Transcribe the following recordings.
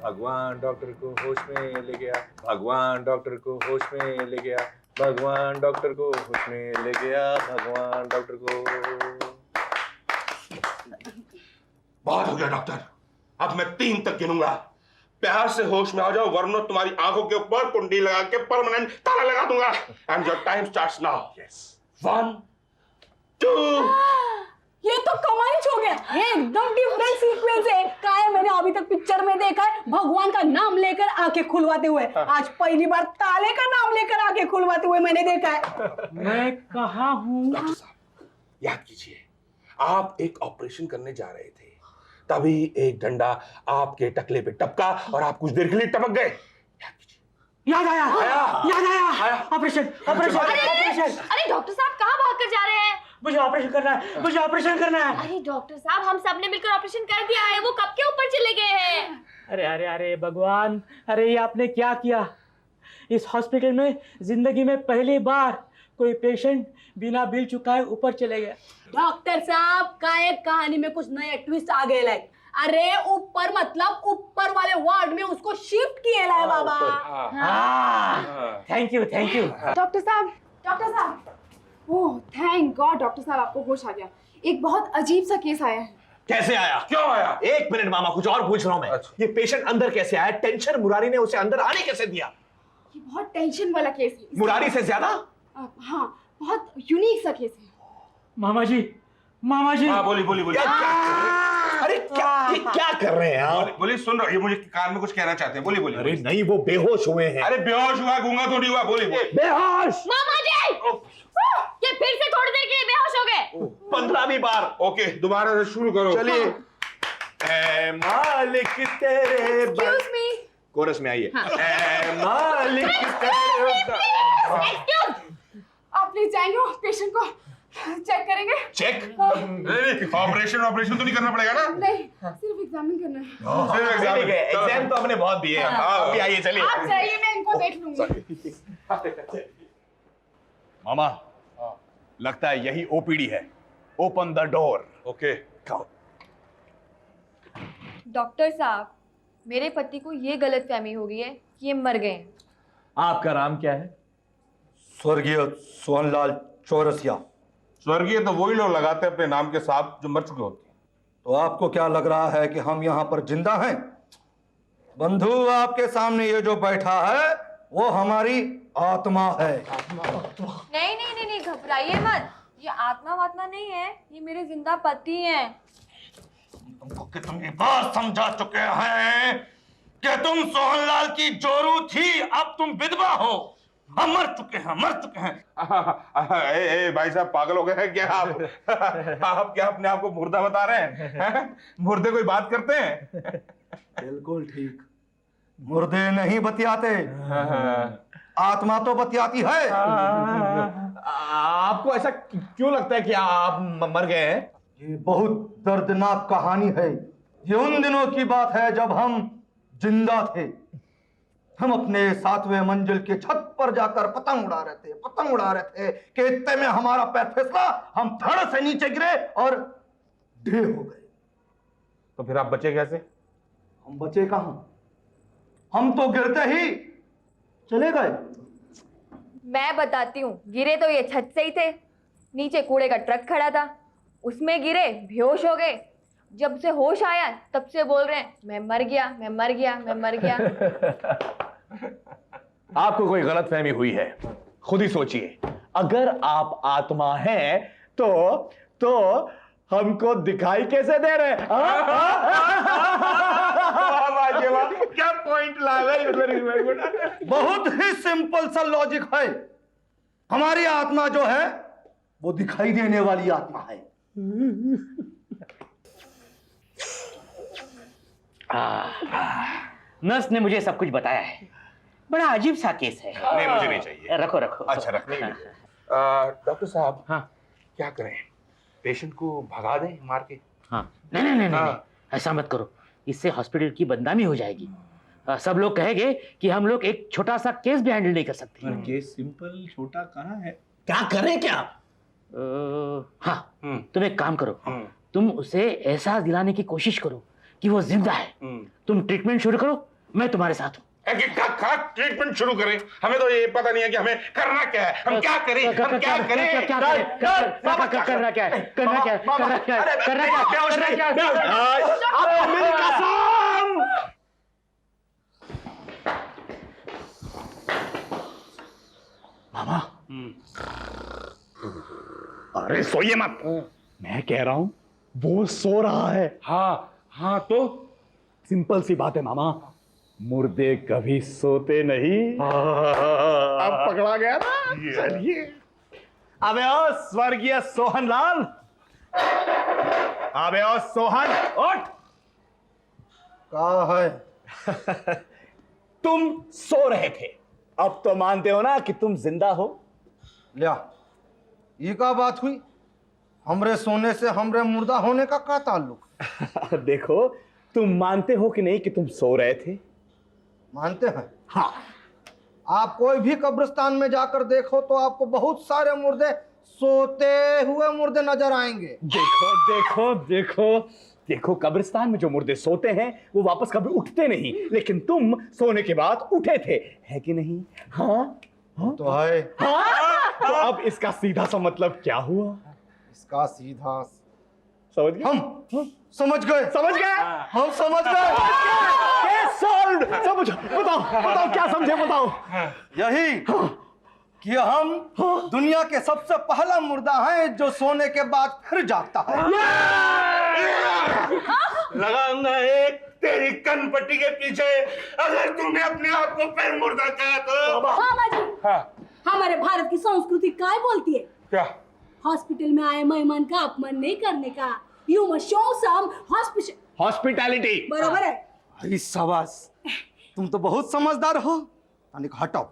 भगवान डॉक्टर को होश में ले गया, भगवान डॉक्टर को होश में ले गया, भगवान डॉक्टर को होश में ले गया, भगवान डॉक्टर को। बहुत हो गया डॉक्टर, अब मैं 3 तक गिनूंगा। प्यार से होश में आ जाओ वरना तुम्हारी आंखों के ऊपर कुंडी लगा के परमानेंट ताला लगा दूंगा। And your time starts now. 1 2। ये तो कमाल हो गया, ये एकदम डिफरेंट सीक्वेंस है। क्या है, मैंने अभी तक पिक्चर में देखा है भगवान का नाम लेकर आंखें खुलवाते हुए, आज पहली बार ताले का नाम लेकर आंखें खुलवाते हुए मैंने देखा है। मैं कहाँ हूँ? डॉक्टर साहब याद कीजिए, आप एक ऑपरेशन करने जा रहे थे, तभी एक डंडा आपके टकले पे टपका और आप कुछ देर के लिए टपक गए। याद कीजिए। याद आया, याद आया। Operation, operation, operation. अरे डॉक्टर साहब कहाँ भाग कर जा रहे हैं? मुझे ऑपरेशन करना है, मुझे ऑपरेशन करना है। अरे डॉक्टर साहब हम सबने मिलकर ऑपरेशन कर दिया है, वो कब के ऊपर चले गए हैं। अरे अरे अरे भगवान, अरे ये आपने क्या किया? इस हॉस्पिटल में जिंदगी में पहली बार कोई पेशेंट बिना बिल चुकाए ऊपर चले गया। डॉक्टर साहब का एक कहानी में कुछ नया ट्विस्ट आ गए लाइक। अरे ऊपर मतलब ऊपर वाले वार्ड में उसको शिफ्ट किए लाए बाबा। Thank you, thank you. Doctor साहब, ओह थैंक गॉड डॉक्टर साहब आपको होश आ गया। एक बहुत अजीब सा केस आया है। कैसे आया? क्यों आया? 1 मिनट मामा, कुछ और पूछ रहा हूं मैं। अच्छा। ये पेशेंट अंदर कैसे आया? टेंशन मुरारी ने उसे अंदर आने कैसे दिया? ये बहुत टेंशन वाला केस है। मुरारी से ज्यादा? हाँ, बहुत यूनिक सा केस है। मामा जी, मामा जी। हाँ बोली बोली बोली। अरे क्या कर रहे हैं आप? बोली सुन रहा, ये मुझे कान में कुछ कहना चाहते हैं। बोली बोली। अरे नहीं, वो बेहोश हुए हैं। अरे बेहोश हुआ, गूंगा थोड़ी हुआ। बोली बोली। बेहोश। मामा जी ये फिर से थोड़ी देर के लिए बेहोश हो गए। 15वीं बार। ओके दोबारा से शुरू करो। चलिए। ऐ मालिक तेरे एक्सक्यूज मी। कोरस में आइए। ऐ मालिक तेरे एक्सक्यूज। आप प्लीज जाएंगे और पेशेंट को चेक करेंगे। चेक। ऑपरेशन तो नहीं करना पड़ेगा ना? नहीं, सिर्फ एग्जामिन करना है। सिर्फ ठीक है, एग्जाम तो हमने बहुत दिए हैं। अभी आइए, चलिए। आप जाइए, मैं इनको देख लूंगी। मामा, लगता है यही ओपीडी है। Open the door. Okay. Doctor साहब मेरे पति को ये गलतफहमी हो गई है कि ये मर गए। आपका नाम क्या है? स्वर्गीय सोहनलाल चौरसिया। स्वर्गीय तो वही लोग लगाते हैं अपने नाम के साथ जो मर चुके होते हैं। तो आपको क्या लग रहा है कि हम यहाँ पर जिंदा हैं? बंधु, आपके सामने ये जो बैठा है वो हमारी आत्मा है। नहीं नहीं नहीं नहीं, घबराइए मत, ये आत्मा वात्मा नहीं है, ये मेरे जिंदा पति हैं। तुमको कितनी बार समझा चुके हैं कि तुम सोहनलाल की जोरू थी, अब तुम विधवा हो। हम मर चुके हैं, मर चुके हैं। ए भाई साहब, पागल हो गए हैं क्या आप? आप क्या अपने आप को मुर्दा बता रहे हैं? मुर्दे कोई बात करते हैं? बिल्कुल ठीक, मुर्दे नहीं बतियाते, आत्मा तो बतियाती है। आपको ऐसा क्यों लगता है कि आप मर गए हैं? ये बहुत दर्दनाक कहानी है। ये उन दिनों की बात है जब हम जिंदा थे। हम अपने 7वें मंजिल के छत पर जाकर पतंग उड़ा रहे थे कि इतने में हमारा पैर फिसला, हम धड़ से नीचे गिरे और ढेर हो गए। तो फिर आप बचे कैसे? हम बचे कहां? हम तो गिरते ही चले गए। मैं बताती हूँ, गिरे तो ये छत से ही थे, नीचे कूड़े का ट्रक खड़ा था, उसमें गिरे, बेहोश हो गए। जब से होश आया तब से बोल रहे हैं मैं मर गया, मैं मर गया, मैं मर गया। आपको कोई गलतफहमी हुई है, खुद ही सोचिए। अगर आप आत्मा हैं तो हमको दिखाई कैसे दे रहे हैं? क्या पॉइंट लगा? बहुत ही सिंपल सा लॉजिक है। हमारी आत्मा जो है वो दिखाई देने वाली आत्मा है। नर्स ने मुझे सब कुछ बताया है। बड़ा अजीब सा केस है। नहीं, मुझे नहीं चाहिए। रखो रखो। अच्छा रखने के लिए। डॉक्टर साहब, हाँ क्या करें? पेशेंट को भगा दें मार के? हाँ, नहीं नहीं नहीं नहीं, ऐसा मत करो, इससे हॉस्पिटल की बदनामी हो जाएगी। सब लोग कहेंगे कि हम लोग एक छोटा सा केस भी हैंडल नहीं कर सकते। केस सिंपल छोटा कहाँ है? क्या करें क्या? हाँ, तुम एक काम करो, तुम उसे एहसास दिलाने की कोशिश करो कि वो जिंदा है। तुम ट्रीटमेंट शुरू करो, मैं तुम्हारे साथ हूँ। ट्रीटमेंट शुरू करें। हमें तो ये पता नहीं है कि हमें करना क्या है। हम क्या करें? हम क्या करें? करना क्या है? करना क्या है? करना क्या है? करना क्या है? मेरी कसम। मामा, अरे सोइए मत। मैं कह रहा हूं वो सो रहा है। हाँ तो सिंपल सी बात है मामा, मुर्दे कभी सोते नहीं। अब पकड़ा गया ना। चलिए। अबे ओ स्वर्गीय सोहन लाल, अबे ओ सोहन उठ। का है? तुम सो रहे थे, अब तो मानते हो ना कि तुम जिंदा हो। लिया, ये का बात हुई? हमरे सोने से हमरे मुर्दा होने का क्या ताल्लुक? देखो, तुम मानते हो कि नहीं कि तुम सो रहे थे? मानते हैं। हाँ। आप कोई भी कब्रिस्तान में जाकर देखो तो आपको बहुत सारे मुर्दे, सोते हुए मुर्दे नजर आएंगे। देखो देखो देखो देखो, कब्रिस्तान में जो मुर्दे सोते हैं वो वापस कभी उठते नहीं, लेकिन तुम सोने के बाद उठे थे, है कि नहीं? हाँ तो है। हाँ? तो अब इसका सीधा सा मतलब क्या हुआ? इसका सीधा समझ गए? हम समझ गए। समझ गए? हम समझ गए। Case solved. समझ, बताओ क्या समझे, बताओ। यही कि हम दुनिया के सबसे पहला मुर्दा हैं जो सोने के बाद फिर जागता है। लगाऊंगा एक तेरी कनपट्टी के पीछे अगर तूने अपने आप को फिर मुर्दा कहा तो। मामा जी, हमारे भारत की संस्कृति काय बोलती है? क्या? हॉस्पिटल में आए मेहमान का अपमान नहीं करने का। You must show some hospitality. बरोबर है। अरे शाबाश, तुम तो बहुत समझदार हो। तनिक हटाओ।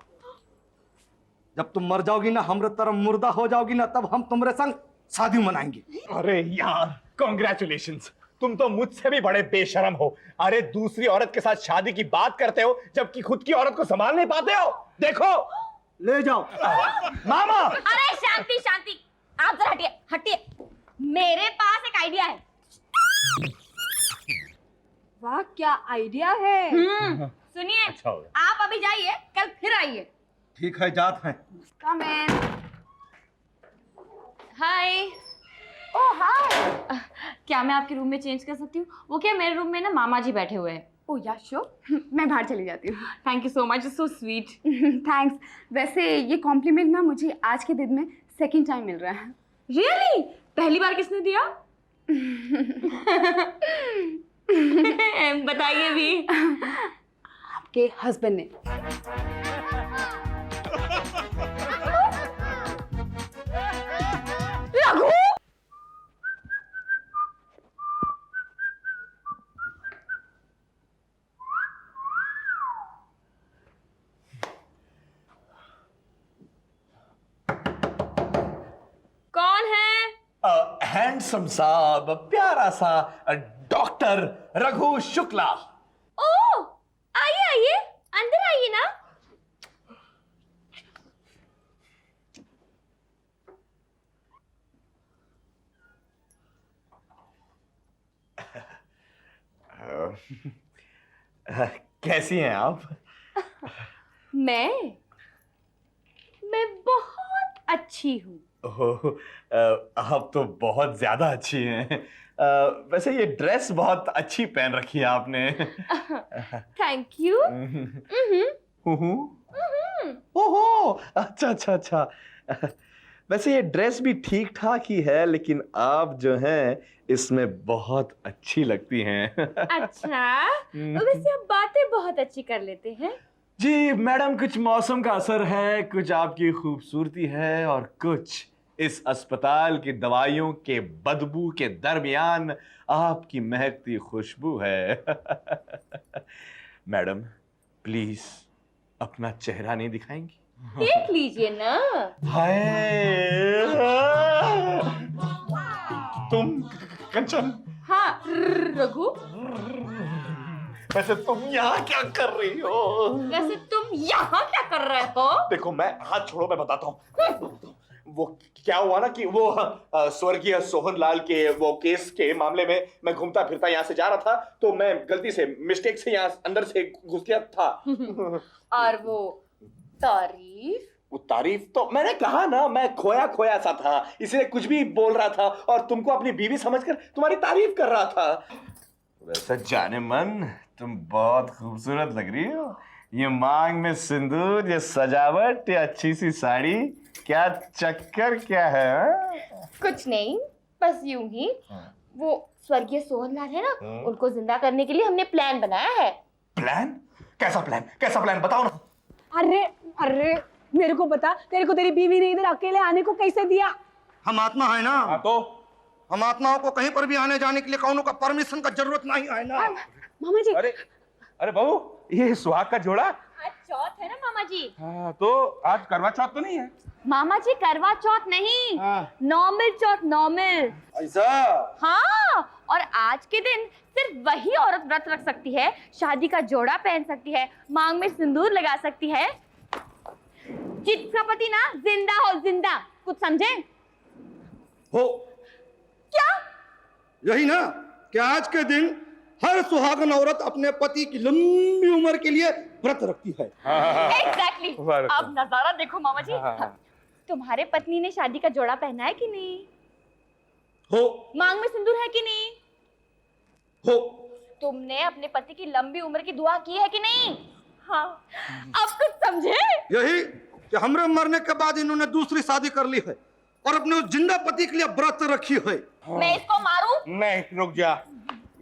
जब तुम मर जाओगी ना, हमरे तरफ मुर्दा हो जाओगी ना, तब हम तुम्हारे संग शादी मनाएंगे। अरे यार, कॉन्ग्रेचुलेशंस, तुम तो मुझसे भी बड़े बेशरम हो। अरे दूसरी औरत के साथ शादी की बात करते हो जबकि खुद की औरत को संभाल नहीं पाते हो। देखो, ले जाओ। मामा। अरे शांति शांति, आप जरा हटिए हटिए, मेरे पास एक आइडिया है। वाह, क्या आइडिया है। सुनिए, अच्छा होगा। आप अभी जाइए, कल फिर आइए। ठीक है, जात हैं। कम इन। हाय। ओह हाय। क्या मैं आपके रूम में चेंज कर सकती हूँ? वो क्या, मेरे रूम में ना मामा जी बैठे हुए हैं। ओह या श्योर, मैं बाहर चली जाती हूँ। Thank you so much, so sweet. Thanks. वैसे ये कॉम्प्लीमेंट ना मुझे आज के दिन में सेकंड टाइम मिल रहा है। रियली? पहली बार किसने दिया? बताइए भी। आपके हस्बैंड ने। रघु! कौन है? हैंडसम साहब, प्यारा सा डॉक्टर रघु शुक्ला। ओह, आइए आइए, अंदर आइए ना। कैसी हैं आप? मैं बहुत अच्छी हूँ। ओह, आप तो बहुत ज्यादा अच्छी हैं। वैसे ये ड्रेस बहुत अच्छी पहन रखी है आपने। Thank you. ओहो, अच्छा अच्छा अच्छा। वैसे ये ड्रेस भी ठीक ठाक ही है, लेकिन आप जो हैं इसमें बहुत अच्छी लगती हैं। अच्छा, वैसे आप बातें बहुत अच्छी कर लेते हैं। जी मैडम, कुछ मौसम का असर है, कुछ आपकी खूबसूरती है, और कुछ इस अस्पताल की दवाइयों के बदबू के दरमियान आपकी महकती खुशबू है। मैडम, प्लीज अपना चेहरा नहीं दिखाएंगी? देख लीजिए ना। हाय, तुम कंचन, हाँ रघु, वैसे तुम यहाँ क्या कर रही हो? वैसे तुम यहाँ क्या कर रहे हो? देखो, मैं हाथ छोड़ो, मैं बताता हूँ। वो क्या हुआ ना कि वो स्वर्गीय सोहनलाल के वो केस के मामले में मैं घूमता फिरता यहाँ से जा रहा था, तो मैं गलती से मिस्टेक से यहाँ अंदर से घुस गया था। और वो तारीफ? वो तारीफ तो मैंने कहा ना, मैं खोया खोया सा था, इसलिए कुछ भी बोल रहा था और तुमको अपनी बीवी समझकर तुम्हारी तारीफ कर रहा था। वैसे जाने मन, तुम बहुत खूबसूरत लग रही हो। ये मांग में सिंदूर, ये सजावट, ये अच्छी सी साड़ी, क्या चक्कर क्या है हा? कुछ नहीं, बस यूं ही। वो स्वर्गीय सोहनलाल है ना, उनको जिंदा करने के लिए हमने प्लान बनाया है। प्लान? कैसा प्लान? कैसा प्लान बताओ ना। अरे अरे मेरे को बता, तेरे को तेरी बीवी ने इधर अकेले आने को कैसे दिया? हम आत्मा है ना। हाँ तो हम आत्माओं को कहीं पर भी आने जाने के लिए कौनों का परमिशन का जरूरत नहीं है ना। मामा जी, अरे अरे बहू, ये सुहाग का जोड़ा? आज चौथ है ना मामा जी। हाँ, तो आज करवा चौथ तो नहीं है? मामा जी करवा चौथ नहीं, नॉर्मल चौथ, नॉर्मल। ऐसा? हाँ, और आज के दिन सिर्फ वही औरत व्रत रख सकती है, शादी का जोड़ा पहन सकती है, मांग में सिंदूर लगा सकती है, जिसका पति ना जिंदा हो, जिंदा। कुछ समझे? हो क्या? यही ना कि आज के दिन हर सुहागन औरत अपने पति की लंबी उम्र के लिए व्रत रखती है। एग्जैक्टली। अब नजारा देखो मामा जी। तुम्हारे पत्नी ने शादी का जोड़ा पहना है कि नहीं? हो मांग में सिंदूर है कि नहीं? हो तुमने अपने पति की लंबी उम्र की दुआ की है कि नहीं? हाँ, अब कुछ समझे? यही कि हमरे मरने के बाद इन्होंने दूसरी शादी कर ली है और अपने उस जिंदा पति के लिए व्रत रखी है। मैं इसको मारूं? नहीं, रुक जा,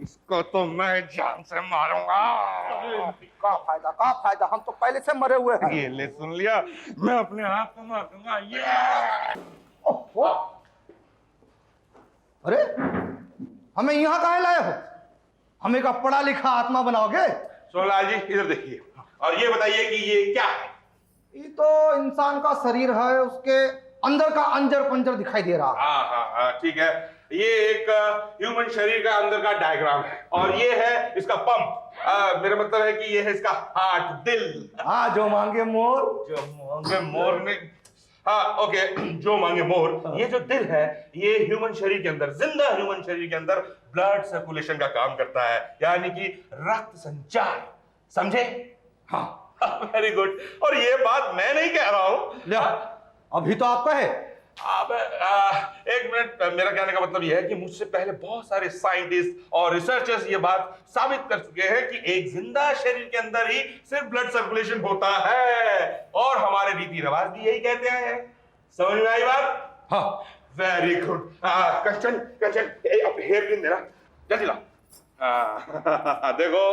इसको तो मैं जान से मारूंगा। का फायदा, हम तो पहले से मरे हुए हैं। ये ले, सुन लिया, मैं अपने आप को मार दूंगा। ये अरे हमें यहाँ कहाँ लाए हो? हमें का पढ़ा लिखा आत्मा बनाओगे? सोहनलाल जी इधर देखिए और ये बताइए कि ये क्या है? ये तो इंसान का शरीर है, उसके अंदर का अंजर पंजर दिखाई दे रहा है। हाँ, ठीक है। ये एक ह्यूमन शरीर का अंदर का डायग्राम है और ये है इसका पंप। मेरा मतलब है कि ये है इसका हार्ट, दिल। हाँ, जो मांगे मोर। जो मांगे मोर ने, हाँ ओके, जो मांगे मोर। ये जो दिल है, ये ह्यूमन शरीर के अंदर, जिंदा ह्यूमन शरीर के अंदर ब्लड सर्कुलेशन का काम करता है, यानी कि रक्त संचार। समझे? हाँ, वेरी गुड। और ये बात मैं नहीं कह रहा हूँ, ले अभी तो आप कहे। अब एक मिनट, मेरा कहने का मतलब यह है कि मुझसे पहले बहुत सारे साइंटिस्ट और रिसर्चर्स ये बात साबित कर चुके हैं कि एक जिंदा शरीर के अंदर ही सिर्फ ब्लड सर्कुलेशन होता है और हमारे रीति रिवाज भी यही कहते हैं। समझ में आई बात? हाँ, वेरी गुड। कंचन, हेयर पिन देना, जल्दी ला। देखो,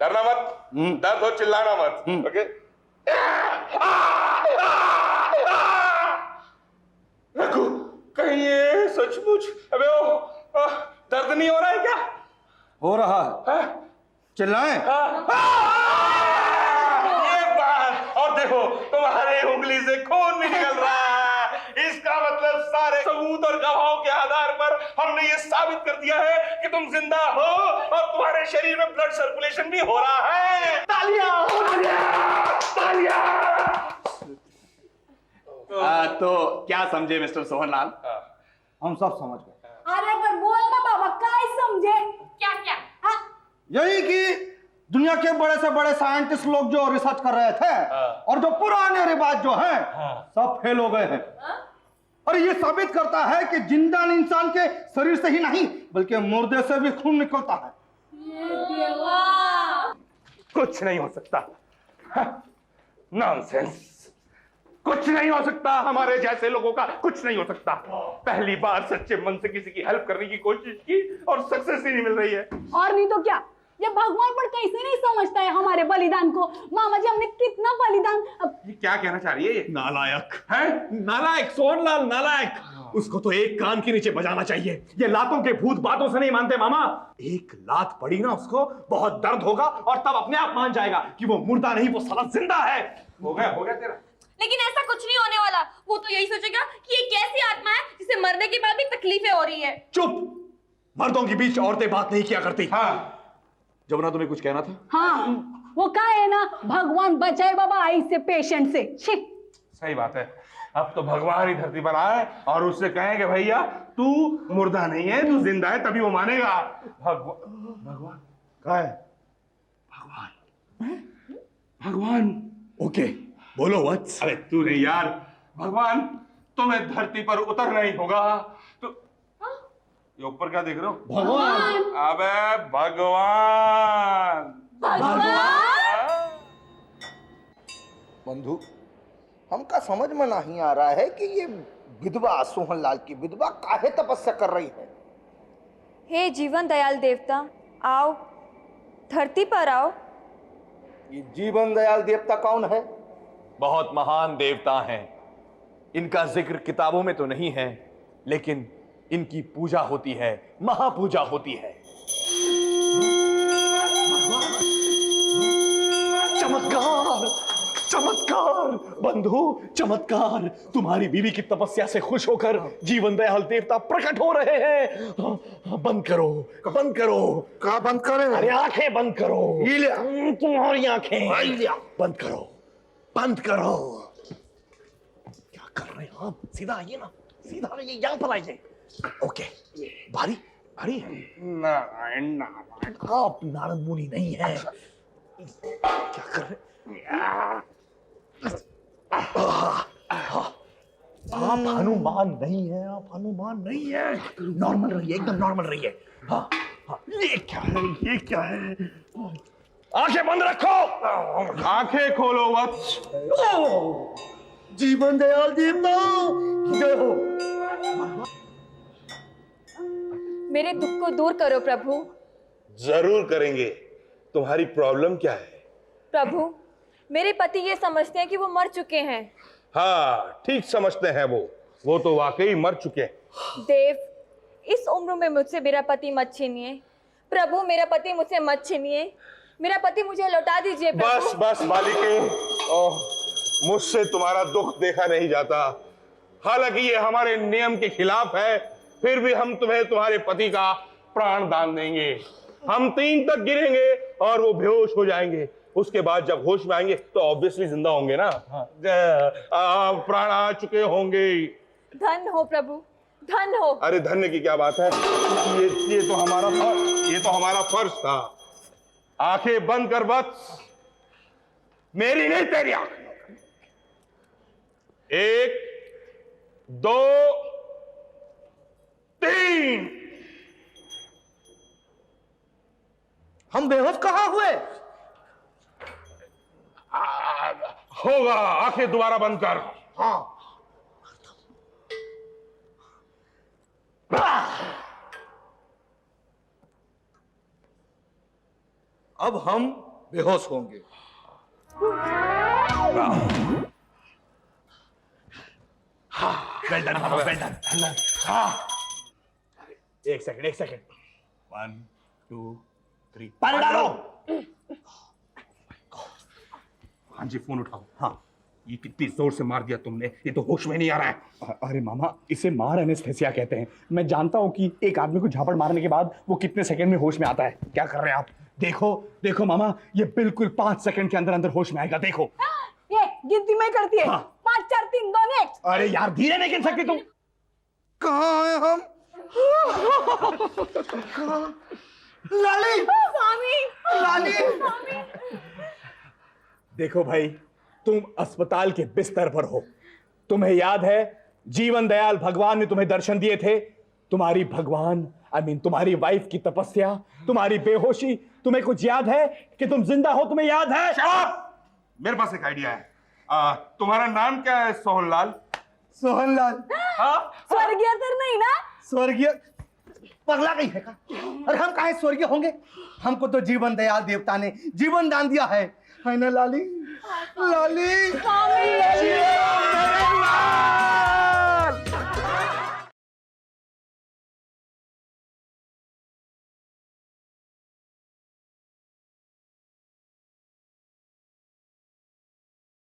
डरना मत, दर्द हो चिल्लाना मत, ओके? रघु, कहीं ये सचमुच, अबे ओ, दर्द नहीं हो रहा है क्या? हो रहा है। चिल्लाएं? ये बात, और देखो तुम्हारे उंगली से खून भी निकल रहा है। इसका मतलब सारे सबूत और गवाहों के आधार पर हमने ये साबित कर दिया है कि तुम जिंदा हो और तुम्हारे शरीर में ब्लड सर्कुलेशन भी हो रहा है। तालियां, तालियां। तो क्या समझे मिस्टर सोहनलाल? हम सब समझ गए। अरे पर बोल ना बाबा, काय समझे? क्या क्या? यही कि दुनिया के बड़े से बड़े साइंटिस्ट लोग जो रिसर्च कर रहे थे और जो पुराने रिवाज जो हैं सब फेल हो गए हैं। और ये साबित करता है कि जिंदा इंसान के शरीर से ही नहीं बल्कि मुर्दे से भी खून निकलता है। कुछ नहीं हो सकता। नॉनसेंस, कुछ नहीं हो सकता। हमारे जैसे लोगों का कुछ नहीं हो सकता। पहली बार सच्चे मन से किसी की हेल्प करने की कोशिश की और सक्सेस ही नहीं मिल रही है। और नहीं तो क्या, ये भगवान पर कैसे नहीं समझता है हमारे बलिदान को। मामा जी, हमने कितना बलिदान। ये क्या कहना चाह रही है ये? नालायक हैं? नालायक, सोहनलाल नालायक। उसको तो एक कान के नीचे बजाना चाहिए। ये लातों के भूत बातों से नहीं मानते मामा। एक लात पड़ी ना उसको, बहुत दर्द होगा और तब अपने आप मान जाएगा कि वो मुर्दा नहीं, वो साला जिंदा है। हो गया तेरा। लेकिन ऐसा कुछ नहीं होने वाला। वो तो यही सोचेगा कि ये कैसी आत्मा है जिसे मरने के बाद भी तकलीफें हो रही है। चुप, मर्दों के बीच औरतें बात नहीं किया करती। हाँ, जमुना तुम्हें कुछ कहना था? हाँ, वो क्या है ना, भगवान बचाए बाबा आई से, पेशेंट से। छी। सही बात है। अब तो भगवान ही धरती पर आए और उससे कहें कि भैया तू मुर्दा नहीं है, तू जिंदा है, तभी वो मानेगा। भगवान कहाँ है? भगवान ओके, बोलो वत्स। अरे तू नहीं यार, भगवान तुम्हें धरती पर उतरना ही होगा। तो ये ऊपर क्या देख रहे हो? भगवान। अबे भगवान। बंधु, हमका समझ में नहीं आ रहा है कि ये विधवा, सोहनलाल की विधवा काहे तपस्या कर रही है। हे जीवन दयाल देवता, आओ, धरती पर आओ। ये जीवन दयाल देवता कौन है? बहुत महान देवता हैं। इनका जिक्र किताबों में तो नहीं है, लेकिन इनकी पूजा होती है, महापूजा होती है। चमत्कार, चमत्कार बंधु, चमत्कार। तुम्हारी बीवी की तपस्या से खुश होकर जीवन दयाल देवता प्रकट हो रहे हैं। बंद करो, बंद करो। कहा बंद करें? अरे आंखें बंद करो। ये लिया। तुम्हारी आंखें बंद करो, बंद करो। क्या कर रहे हो आप? सीधा आइए ना, सीधा आइए, यहाँ पर आइए। ओके, भारी भारी है। नारायण नारायण। आप नारद मुनि नहीं है। क्या कर रहे? आप हनुमान नहीं है, आप हनुमान नहीं है। नॉर्मल रहिए, एकदम नॉर्मल रहिए। हाँ हाँ, ये क्या है, ये क्या है? आंखें बंद रखो। आंखें खोलो वत्स। जीवन दयाल देवता जय हो। मेरे दुख को दूर करो प्रभु। जरूर करेंगे। तुम्हारी प्रॉब्लम क्या है? प्रभु, मेरे पति ये समझते हैं कि वो मर चुके हैं। हाँ, ठीक समझते हैं वो तो वाकई मर चुके हैं। देव, इस उम्र में मुझसे मेरा पति मत छीनिए। प्रभु, मेरा पति मुझसे मत छीनिए। मेरा पति मुझे लौटा दीजिए प्रभु। बस बस बालिके, मुझसे तुम्हारा दुख देखा नहीं जाता। हालांकि ये हमारे नियम के खिलाफ है, फिर भी हम तुम्हें तुम्हारे पति का प्राण दान देंगे। हम 3 तक गिरेंगे और वो बेहोश हो जाएंगे। उसके बाद जब होश में आएंगे तो ऑब्वियसली जिंदा होंगे ना। प्राण आ चुके होंगे। धन हो प्रभु, धन हो। अरे धन्य की क्या बात है, ये तो हमारा फर्ज था। आंखें बंद कर बस, मेरी नहीं तेरी आंखें। 1 2 3। हम बेहोश कहाँ हुए? होगा, आंखें दोबारा बंद कर। हाँ। अब हम बेहोश होंगे। Well done, well done. एक सेकंड, 1 2 3। पानी डालो। हाँ जी, फोन उठाओ। हाँ, ये कितनी जोर से मार दिया तुमने, ये तो होश में नहीं आ रहा है। अरे मामा, इसे मार एनेस्थेसिया कहते हैं। मैं जानता हूं कि एक आदमी को झापड़ मारने के बाद वो कितने सेकंड में होश में आता है। क्या कर रहे हैं आप? देखो देखो मामा, ये बिल्कुल 5 सेकंड के अंदर अंदर होश में आएगा। देखो, ये गिनती में करती है। हाँ। 5 4 3 2 1। अरे यार, धीरे नहीं गिन सकती तुम। कहाँ हैं हम? लाली, स्वामी, लाली। देखो भाई, तुम अस्पताल के बिस्तर पर हो। तुम्हें याद है जीवन दयाल भगवान ने तुम्हें दर्शन दिए थे। तुम्हारी भगवान तुम्हारी वाइफ की तपस्या, तुम्हारी बेहोशी, तुम्हें कुछ याद है कि तुम जिंदा हो? तुम्हें याद है? मेरे पास एक आइडिया है। तुम्हारा नाम क्या है? सोहनलाल। सोहनलाल। हाँ, स्वर्गीय तर नहीं ना? स्वर्गीय पगला गई है का? और हम काहे स्वर्गीय होंगे? हमको तो जीवन दयाल देवता ने जीवन दान दिया है ना लाली? लाली, स्वामी।